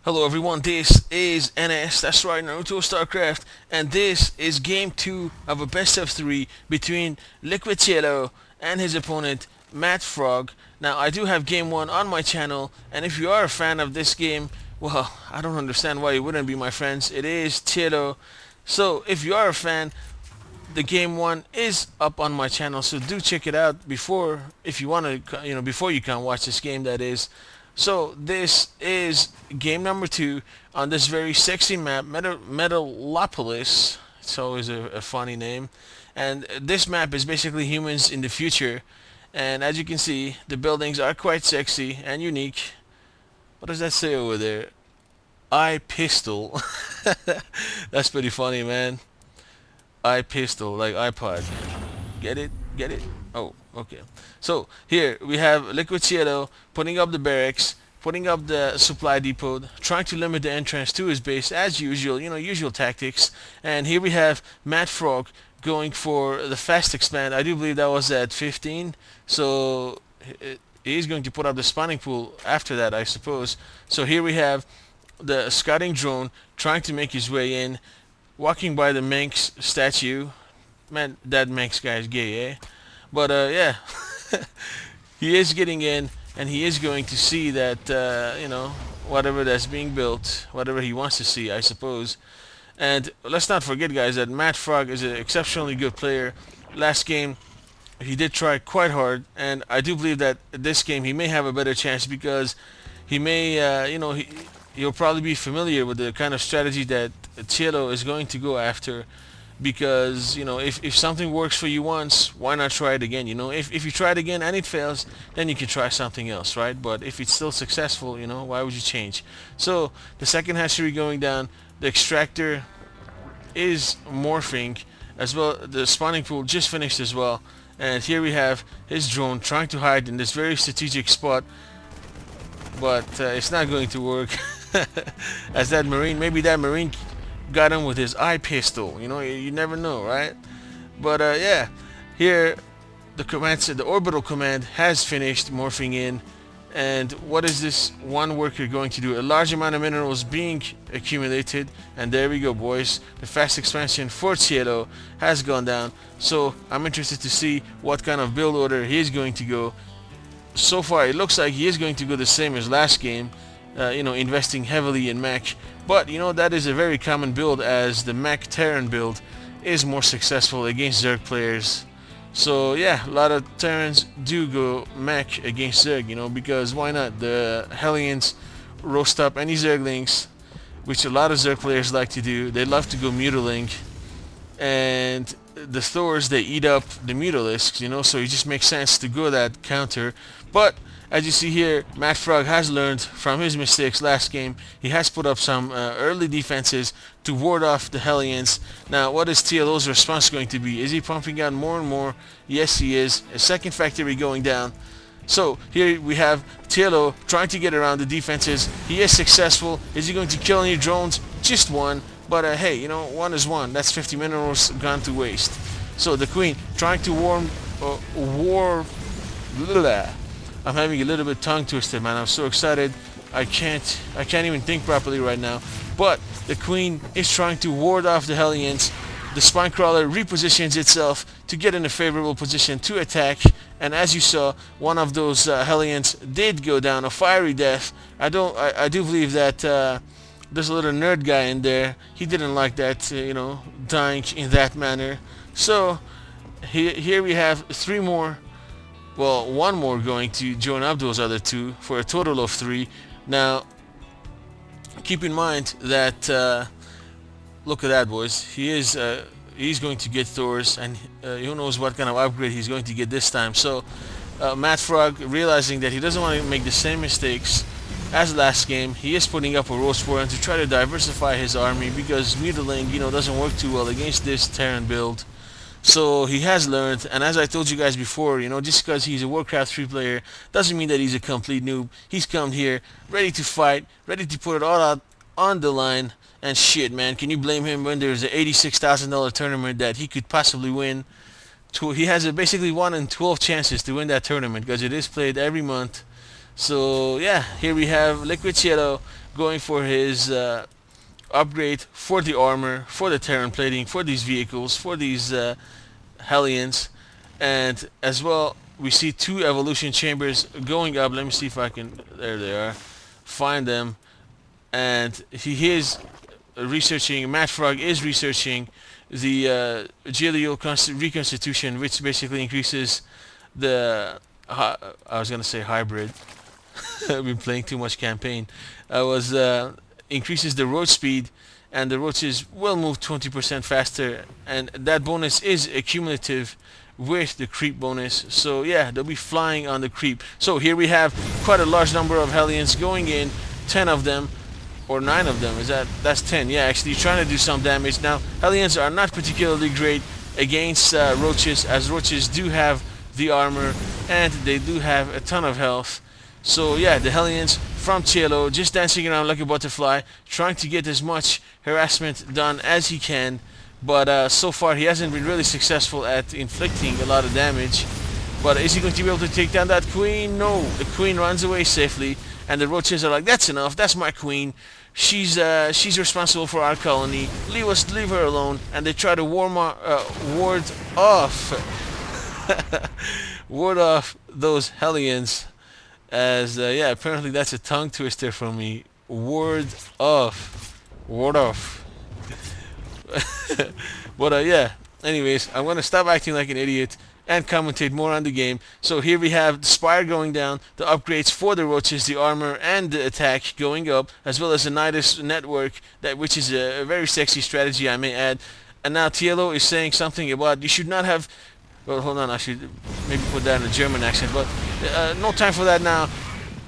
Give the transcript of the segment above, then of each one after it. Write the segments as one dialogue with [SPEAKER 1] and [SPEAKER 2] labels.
[SPEAKER 1] Hello everyone, this is NS, that's right, Naruto StarCraft, and this is game 2 of a best of 3 between TLO and his opponent, MaDFroG. Now, I do have game 1 on my channel, and if you are a fan of this game, well, I don't understand why you wouldn't be my friends. It is TLO. So, if you are a fan, the game 1 is up on my channel, so do check it out before, if you want to, before you can watch this game, that is. So this is game number 2 on this very sexy map, Metalopolis. It's always a funny name. And this map is basically humans in the future. And as you can see, the buildings are quite sexy and unique. What does that say over there? I pistol. That's pretty funny, man. I pistol, like iPod. Get it? Get it? Oh, okay. So here we have Liquid putting up the barracks, putting up the supply depot, trying to limit the entrance to his base as usual, usual tactics. And here we have MaDFroG going for the fast expand. I do believe that was at 15. So he's going to put up the spawning pool after that, I suppose. So here we have the scouting drone trying to make his way in, walking by the Manx statue. Man, that Manx guy is gay, eh? But yeah, he is getting in, and he is going to see that whatever that's being built, whatever he wants to see, I suppose. And let's not forget, guys, that MaDFroG is an exceptionally good player. Last game, he did try quite hard, and I do believe that this game he may have a better chance because he may, he'll probably be familiar with the kind of strategy that TLO is going to go after. Because if something works for you once, why not try it again? If you try it again and it fails, then you can try something else, right? But if it's still successful, why would you change? So the second hatchery going down, the extractor is morphing as well. The spawning pool just finished as well, and here we have his drone trying to hide in this very strategic spot, but it's not going to work. As that marine, maybe that marine got him with his eye pistol. You never know, right? But yeah, here the orbital command has finished morphing in. And what is this one worker going to do? A large amount of minerals being accumulated, and there we go, boys. The fast expansion for TLO has gone down. So I'm interested to see what kind of build order he is going to go. So far, it looks like he is going to go the same as last game. Investing heavily in mech. But that is a very common build, as the mech Terran build is more successful against Zerg players. So yeah, a lot of Terrans do go mech against Zerg, because why not? The Hellions roast up any Zerglings, which a lot of Zerg players like to do. They love to go mutiling, and the Thors, they eat up the Mutalisks, so it just makes sense to go that counter. But as you see here, MaDFroG has learned from his mistakes last game. He has put up some early defenses to ward off the Hellions. Now, what is TLO's response going to be? Is he pumping out more and more? Yes, he is. A second factory going down. So here we have TLO trying to get around the defenses. He is successful. Is he going to kill any drones? Just one. But hey, one is one. That's 50 minerals gone to waste. So the Queen trying to I'm having a little bit tongue twisted, man. I'm so excited. I can't even think properly right now. But the Queen is trying to ward off the Hellions. The spine crawler repositions itself to get in a favorable position to attack. And as you saw, one of those Hellions did go down, a fiery death. I do believe that there's a little nerd guy in there. He didn't like that, dying in that manner. So here we have 3 more. Well, 1 more going to join up those other 2 for a total of 3. Now, keep in mind that look at that, boys. He's going to get Thors, and who knows what kind of upgrade he's going to get this time. So, MaDFroG, realizing that he doesn't want to make the same mistakes as last game, he is putting up a Roast Warrior to try to diversify his army, because mutiling, doesn't work too well against this Terran build. So he has learned, and as I told you guys before, just because he's a Warcraft 3 player doesn't mean that he's a complete noob. He's come here ready to fight, ready to put it all out on the line, and shit, man, can you blame him when there's an $86,000 tournament that he could possibly win? He has basically 1 in 12 chances to win that tournament, because it is played every month. So yeah, here we have Liquid going for his upgrade for the armor, for the Terran plating, for these vehicles, for these Hellions, and as well we see 2 evolution chambers going up. Let me see if I can. There they are. Find them, and he is researching. MaDFroG is researching the Gileo reconstitution, which basically increases the. I was gonna say hybrid. I've been playing too much campaign. I was increases the road speed, and the roaches will move 20% faster, and that bonus is accumulative with the creep bonus. So yeah, they'll be flying on the creep. So here we have quite a large number of Hellions going in, 10 of them, or 9 of them. That's 10? Yeah, actually trying to do some damage. Now Hellions are not particularly great against roaches, as roaches do have the armor and they do have a ton of health. So yeah, the Hellions from TLO just dancing around like a butterfly, trying to get as much harassment done as he can, but so far he hasn't been really successful at inflicting a lot of damage. But is he going to be able to take down that queen? No, the queen runs away safely, and the roaches are like, that's enough, that's my queen. She's responsible for our colony. Leave her alone. And they try to ward off ward off those Hellions. As yeah, apparently that's a tongue twister for me. Ward off. But yeah, anyways, I'm gonna stop acting like an idiot and commentate more on the game. So here we have the Spire going down, the upgrades for the roaches, the armor and the attack going up, as well as the Nidus network, which is a very sexy strategy, I may add. And now TLO is saying something about you should not have. Well, hold on, I should maybe put that in a German accent, but no time for that now.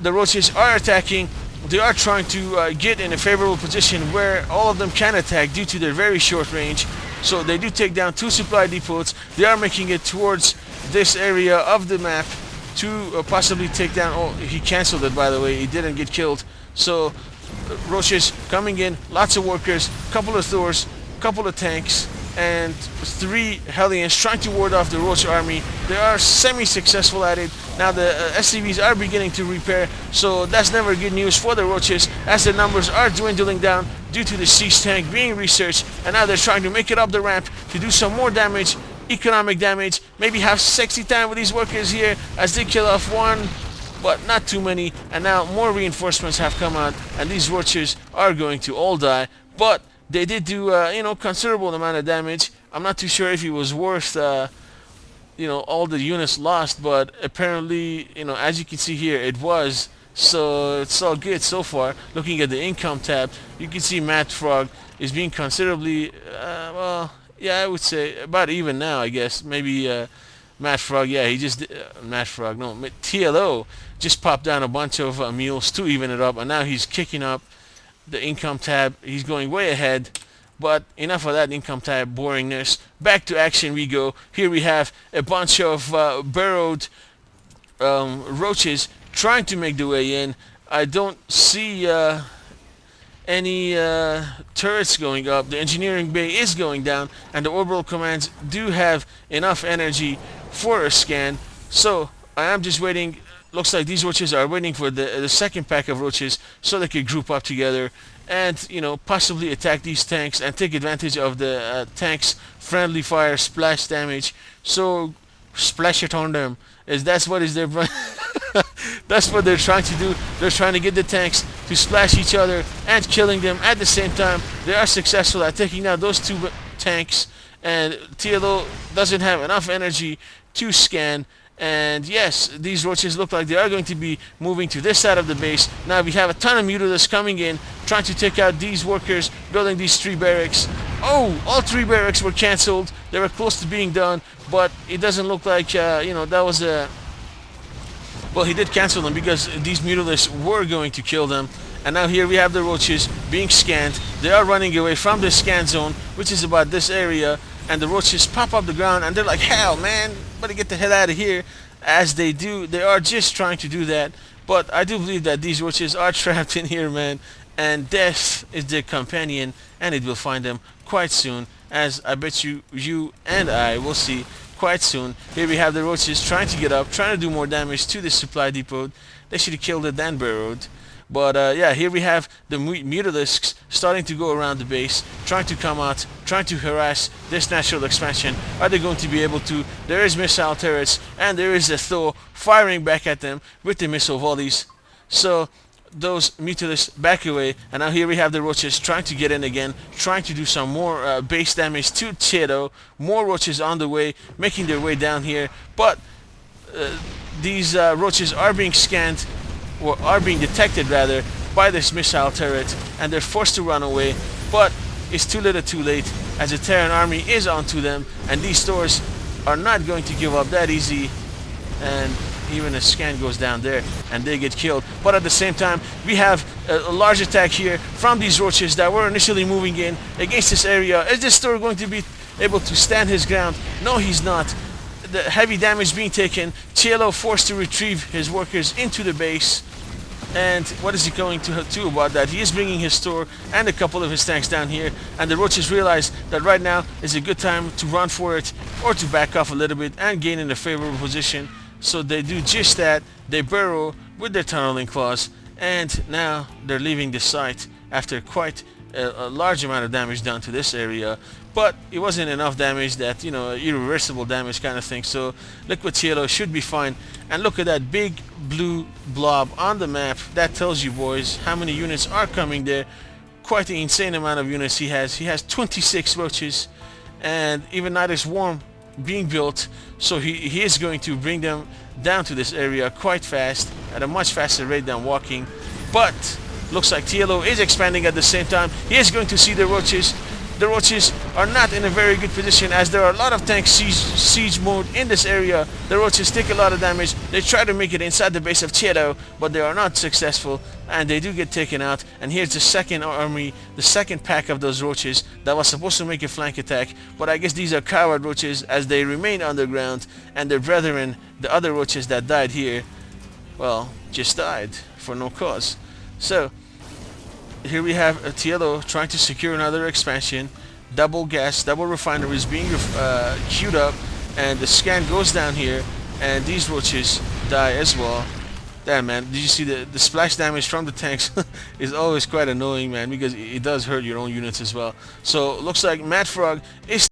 [SPEAKER 1] The roaches are attacking. They are trying to get in a favorable position where all of them can attack due to their very short range. So they do take down 2 supply depots. They are making it towards this area of the map to possibly take down. Oh, he cancelled it, by the way. He didn't get killed. So roaches coming in, lots of workers, couple of Thors, couple of tanks, and 3 Hellions trying to ward off the roach army. They are semi-successful at it. Now the SCVs are beginning to repair, so that's never good news for the roaches, as the numbers are dwindling down due to the siege tank being researched, and now they're trying to make it up the ramp to do some more damage, economic damage, maybe have sexy time with these workers here as they kill off 1, but not too many, and now more reinforcements have come out, and these roaches are going to all die, but they did do, considerable amount of damage. I'm not too sure if it was worth, all the units lost, but apparently, as you can see here, it was. So it's all good so far. Looking at the income tab, you can see MaDFroG is being considerably, I would say about even now, I guess. Maybe MaDFroG, yeah, he just, MaDFroG, no, TLO just popped down a bunch of mules to even it up, and now he's kicking up the income tab. He's going way ahead, but enough of that income tab boringness. Back to action we go. Here we have a bunch of burrowed roaches trying to make their way in. I don't see any turrets going up. The engineering bay is going down, and the orbital commands do have enough energy for a scan. So I am just waiting. Looks like these roaches are waiting for the second pack of roaches so they could group up together and possibly attack these tanks and take advantage of the tanks' friendly fire splash damage. So splash it on them. That's what they're trying to do. They're trying to get the tanks to splash each other and killing them at the same time. They are successful at taking out those 2 tanks, and TLO doesn't have enough energy to scan. And yes, these roaches look like they are going to be moving to this side of the base. Now we have a ton of Mutalisks coming in, trying to take out these workers, building these 3 barracks. Oh, all 3 barracks were cancelled. They were close to being done, but it doesn't look like, that was a... Well, he did cancel them because these Mutalisks were going to kill them. And now here we have the roaches being scanned. They are running away from the scan zone, which is about this area. And the roaches pop up the ground, and they're like, hell, man, better get the hell out of here. As they do, they are just trying to do that. But I do believe that these roaches are trapped in here, man. And death is their companion, and it will find them quite soon. As I bet you and I will see quite soon. Here we have the roaches trying to get up, trying to do more damage to this supply depot. They should have killed it then burrowed. But yeah, here we have the Mutalisks starting to go around the base, trying to come out, trying to harass this natural expansion. Are they going to be able to? There is missile turrets, and there is a THO firing back at them with the missile volleys. So those Mutalisks back away, and now here we have the roaches trying to get in again, trying to do some more base damage to TLO. More roaches on the way, making their way down here, but these roaches are being scanned, or are being detected rather, by this missile turret, and they're forced to run away, but it's too little too late, as the Terran army is onto them, and these stores are not going to give up that easy, and even a scan goes down there and they get killed. But at the same time, we have a large attack here from these roaches that were initially moving in against this area. Is this store going to be able to stand his ground? No, he's not. The heavy damage being taken. TLO forced to retrieve his workers into the base. And what is he going to do about that? He is bringing his store and a couple of his tanks down here, and the roaches realize that right now is a good time to run for it, or to back off a little bit and gain in a favorable position. So they do just that. They burrow with their tunneling claws, and now they're leaving the site after quite a large amount of damage done to this area. But it wasn't enough damage that, you know, irreversible damage kind of thing. So Liquid TLO should be fine. And look at that big blue blob on the map. That tells you, boys, how many units are coming there. Quite an insane amount of units he has. He has 26 roaches, and even Night Swarm being built, so he is going to bring them down to this area quite fast, at a much faster rate than walking. But looks like TLO is expanding at the same time. He is going to see the roaches. The roaches are not in a very good position, as there are a lot of tank siege mode in this area. The roaches take a lot of damage. They try to make it inside the base of TLO, but they are not successful, and they do get taken out. And here's the second army, the second pack of those roaches that was supposed to make a flank attack, but I guess these are coward roaches, as they remain underground, and their brethren, the other roaches that died here, well, just died for no cause. So here we have a TLO trying to secure another expansion. Double gas, double refineries being queued up, and the scan goes down here, and these roaches die as well. Damn, man, did you see the splash damage from the tanks? Is always quite annoying, man, because it does hurt your own units as well. So looks like MaDFroG is